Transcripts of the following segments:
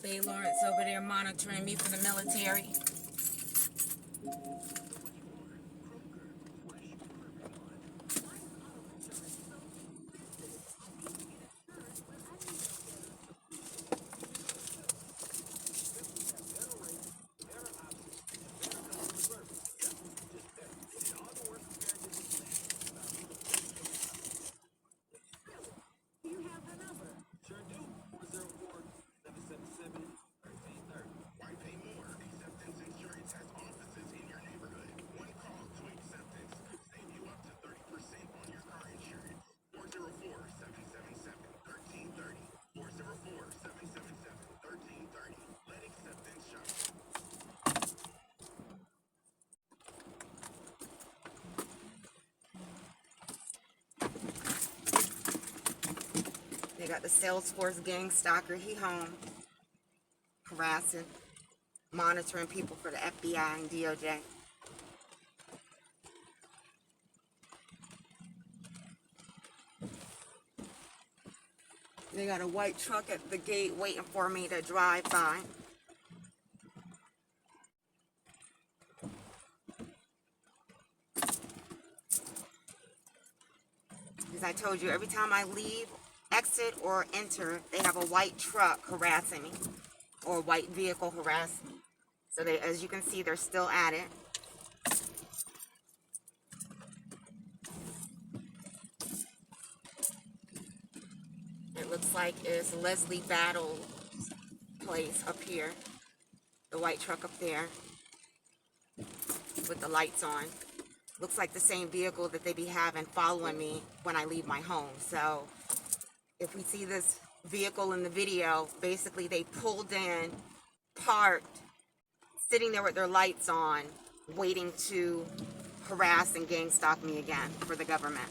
Bay Lawrence over there monitoring me for the military. They got the Salesforce gang stalker. He home harassing, monitoring people for the FBI and DOJ. They got a white truck at the gate waiting for me to drive by. As I told you, every time I leave, exit, or enter, they have a white truck harassing me, or a white vehicle harassing me. So they, as you can see, they're still at it. It looks like it's Leslie Battle's place up here. The white truck up there with the lights on. Looks like the same vehicle that they be having following me when I leave my home. So if we see this vehicle in the video, basically they pulled in, parked, sitting there with their lights on, waiting to harass and gang stalk me again for the government.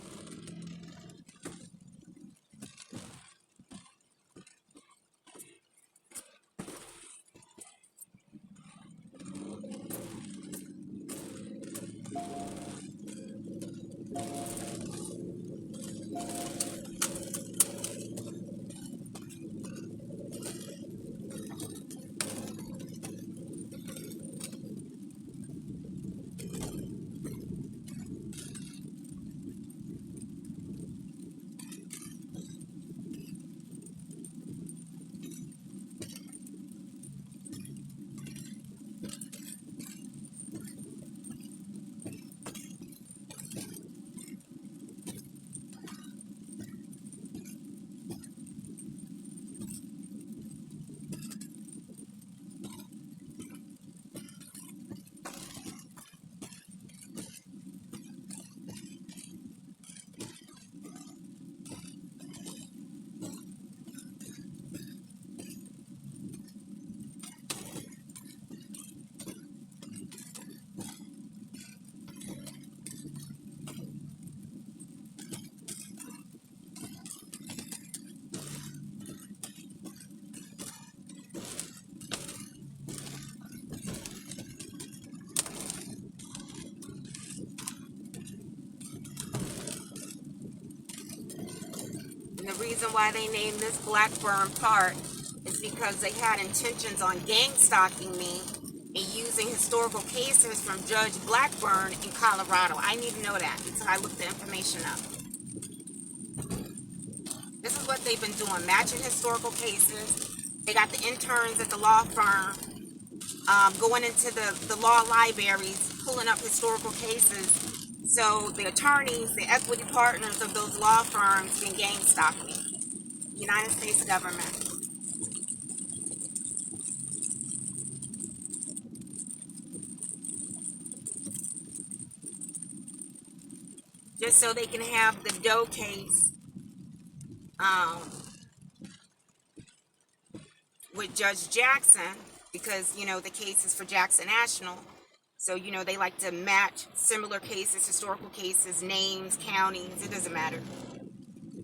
And the reason why they named this Blackburn Park is because they had intentions on gang stalking me and using historical cases from Judge Blackburn in Colorado. I need to know that until I look the information up. This is what they've been doing, matching historical cases. They got the interns at the law firm going into the law libraries, pulling up historical cases. So the attorneys, the equity partners of those law firms can gang stalk me. United States government. Just so they can have the Doe case with Judge Jackson, because, you know, the case is for Jackson National. So, you know, they like to match similar cases, historical cases, names, counties, it doesn't matter.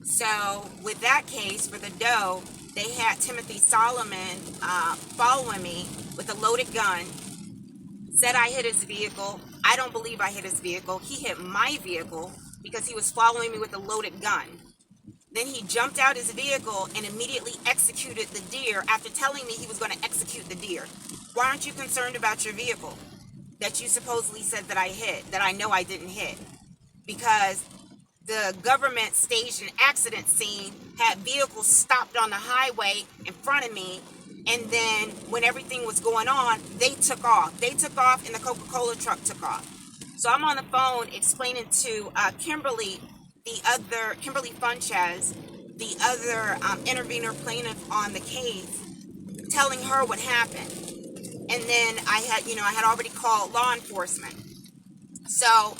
So, with that case, for the Doe, they had Timothy Solomon following me with a loaded gun, said I hit his vehicle. I don't believe I hit his vehicle. He hit my vehicle because he was following me with a loaded gun. Then he jumped out his vehicle and immediately executed the deer after telling me he was going to execute the deer. Why aren't you concerned about your vehicle that you supposedly said that I hit, that I know I didn't hit? Because the government staged an accident scene, had vehicles stopped on the highway in front of me, and then when everything was going on, they took off. They took off and the Coca-Cola truck took off. So I'm on the phone explaining to Kimberly Funchez, the other intervener plaintiff on the case, telling her what happened. And then I had already called law enforcement. So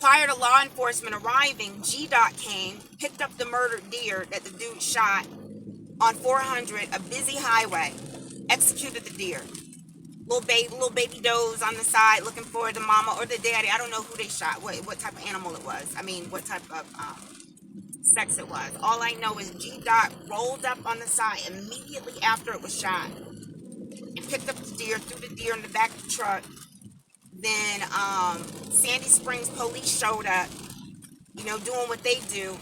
prior to law enforcement arriving, GDOT came, picked up the murdered deer that the dude shot on 400, a busy highway, executed the deer. Little baby does on the side looking for the mama or the daddy. I don't know who they shot, what type of animal it was. I mean, what type of sex it was. All I know is GDOT rolled up on the side immediately after it was shot and picked up the deer, threw the deer in the back of the truck. Then Sandy Springs police showed up, doing what they do,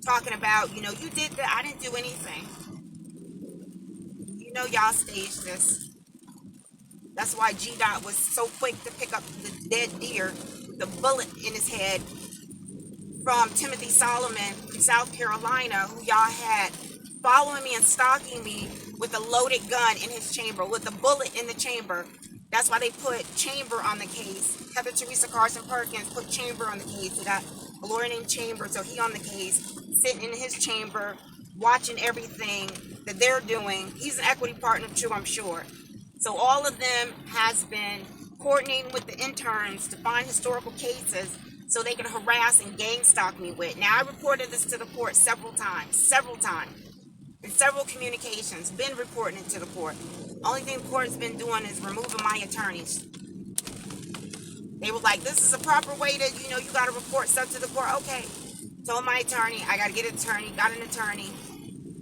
talking about, you did that. I didn't do anything. Y'all staged this. That's why GDOT was so quick to pick up the dead deer with a bullet in his head from Timothy Solomon from South Carolina, who y'all had following me and stalking me with a loaded gun in his chamber, with a bullet in the chamber. That's why they put Chamber on the case. Heather Teresa Carson Perkins put Chamber on the case. They got a lawyer named Chamber, so he on the case, sitting in his chamber, watching everything that they're doing. He's an equity partner too, I'm sure. So all of them has been coordinating with the interns to find historical cases so they can harass and gang stalk me with. Now, I reported this to the court several times, in several communications, been reporting it to the court. Only thing the court's been doing is removing my attorneys. They were like, this is a proper way to, you got to report stuff to the court. Okay. Told my attorney, I got to get an attorney, got an attorney,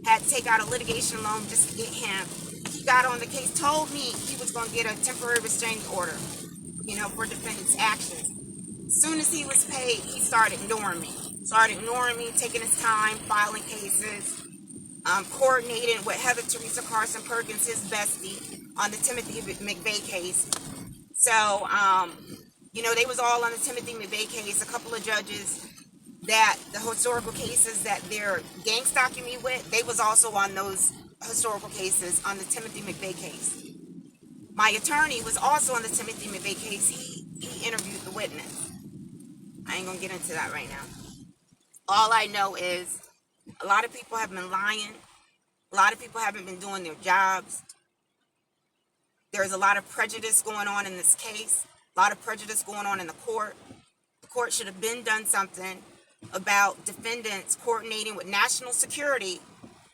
had to take out a litigation loan just to get him. He got on the case, told me he was going to get a temporary restraining order, for defendants' actions. As soon as he was paid, he started ignoring me. Taking his time, filing cases, coordinating with Heather Teresa Carson Perkins, his bestie, on the Timothy McVeigh case. So, they was all on the Timothy McVeigh case. A couple of judges that the historical cases that they're gang stalking me with, they was also on those historical cases on the Timothy McVeigh case. My attorney was also on the Timothy McVeigh case. He interviewed the witness. I ain't gonna get into that right now. All I know is a lot of people have been lying. A lot of people haven't been doing their jobs. There's a lot of prejudice going on in this case. A lot of prejudice going on in the court. The court should have been done something about defendants coordinating with national security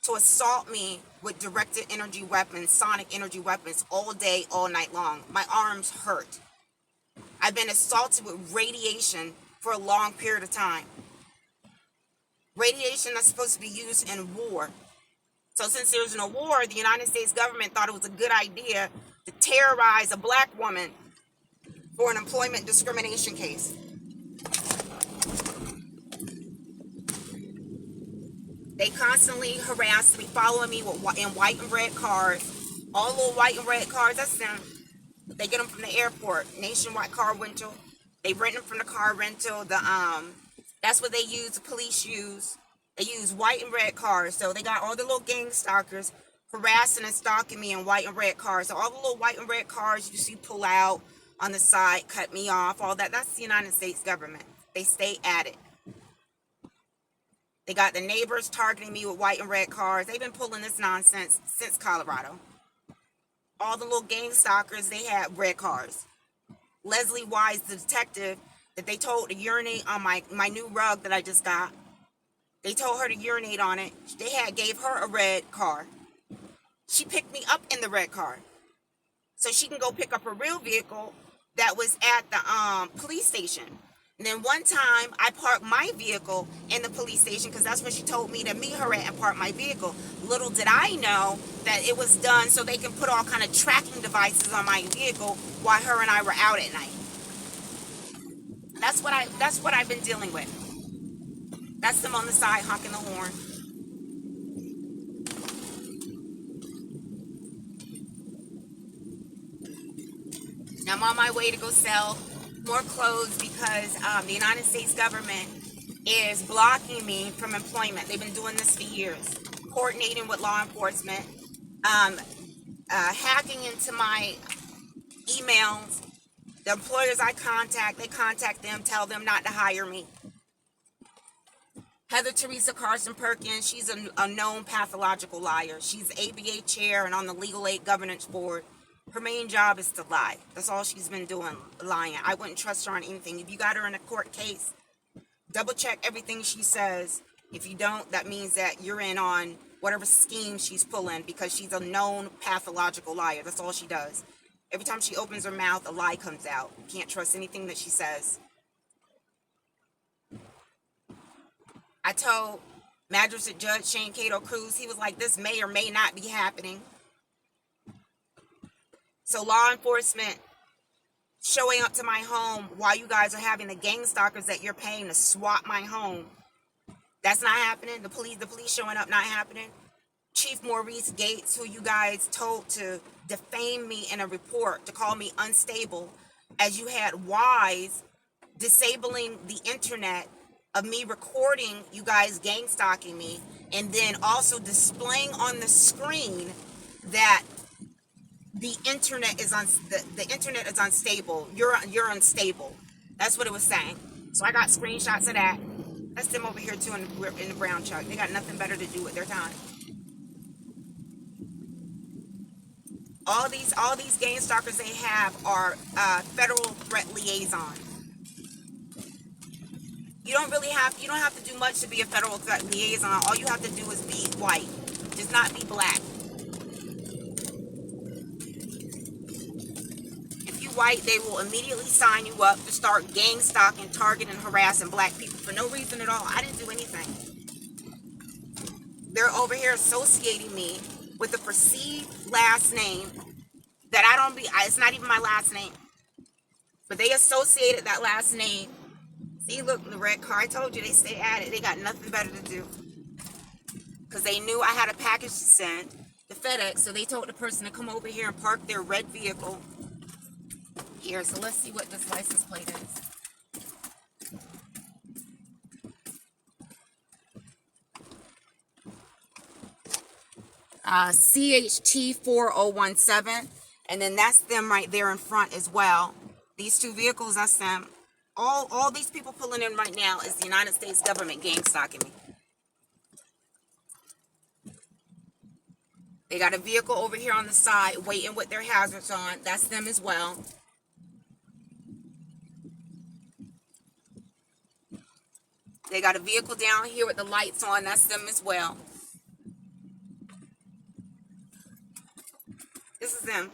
to assault me with directed energy weapons, sonic energy weapons, all day, all night long. My arms hurt. I've been assaulted with radiation for a long period of time. Radiation that's supposed to be used in war. So since there's no war, the United States government thought it was a good idea to terrorize a black woman for an employment discrimination case. They constantly harassed me, following me in white and red cars. All little white and red cars, that's them. They get them from the airport, Nationwide Car Rental. They rent them from the car rental. That's what they use, the police use. They use white and red cars. So they got all the little gang stalkers harassing and stalking me in white and red cars. So all the little white and red cars you see pull out on the side, cut me off, all that. That's the United States government. They stay at it. They got the neighbors targeting me with white and red cars. They've been pulling this nonsense since Colorado. All the little gang stalkers, they had red cars. Leslie Wise, the detective, that they told to urinate on my new rug that I just got. They told her to urinate on it. They gave her a red car. She picked me up in the red car, so she can go pick up her real vehicle that was at the police station. And then one time, I parked my vehicle in the police station because that's where she told me to meet her at and park my vehicle. Little did I know that it was done so they can put all kind of tracking devices on my vehicle while her and I were out at night. That's what I've been dealing with. That's them on the side honking the horn. I'm on my way to go sell more clothes because the United States government is blocking me from employment. They've been doing this for years, coordinating with law enforcement, hacking into my emails. The employers I contact, they contact them, tell them not to hire me. Heather Teresa Carson Perkins, she's a known pathological liar. She's ABA chair and on the Legal Aid Governance Board. Her main job is to lie. That's all she's been doing, lying. I wouldn't trust her on anything. If you got her in a court case, double check everything she says. If you don't, that means that you're in on whatever scheme she's pulling, because she's a known pathological liar. That's all she does. Every time she opens her mouth, a lie comes out. You can't trust anything that she says. I told Magistrate Judge Shane Cato Cruz, he was like, this may or may not be happening. So law enforcement showing up to my home while you guys are having the gang stalkers that you're paying to swat my home, that's not happening. The police showing up, not happening. Chief Maurice Gates, who you guys told to defame me in a report, to call me unstable, as you had Wise disabling the internet of me recording you guys gang stalking me, and then also displaying on the screen that the internet is the internet is unstable. You're unstable. That's what it was saying. So I got screenshots of that. That's them over here too in the brown truck. They got nothing better to do with their time. All these gang stalkers they have are federal threat liaison. You don't have to do much to be a federal threat liaison. All you have to do is be white. Just not be black. If you white, they will immediately sign you up to start gang stalking, targeting, harassing black people for no reason at all. I didn't do anything. They're over here associating me with a perceived last name that it's not even my last name. But they associated that last name. See, look, the red car. I told you, they stay at it. They got nothing better to do. Because they knew I had a package to send to FedEx, so they told the person to come over here and park their red vehicle here. So let's see what this license plate is. CHT 4017, and then that's them right there in front as well. These two vehicles, that's them. All these people pulling in right now is the United States government gang stalking me. They got a vehicle over here on the side waiting with their hazards on. That's them as well. They got a vehicle down here with the lights on. That's them as well. This is them.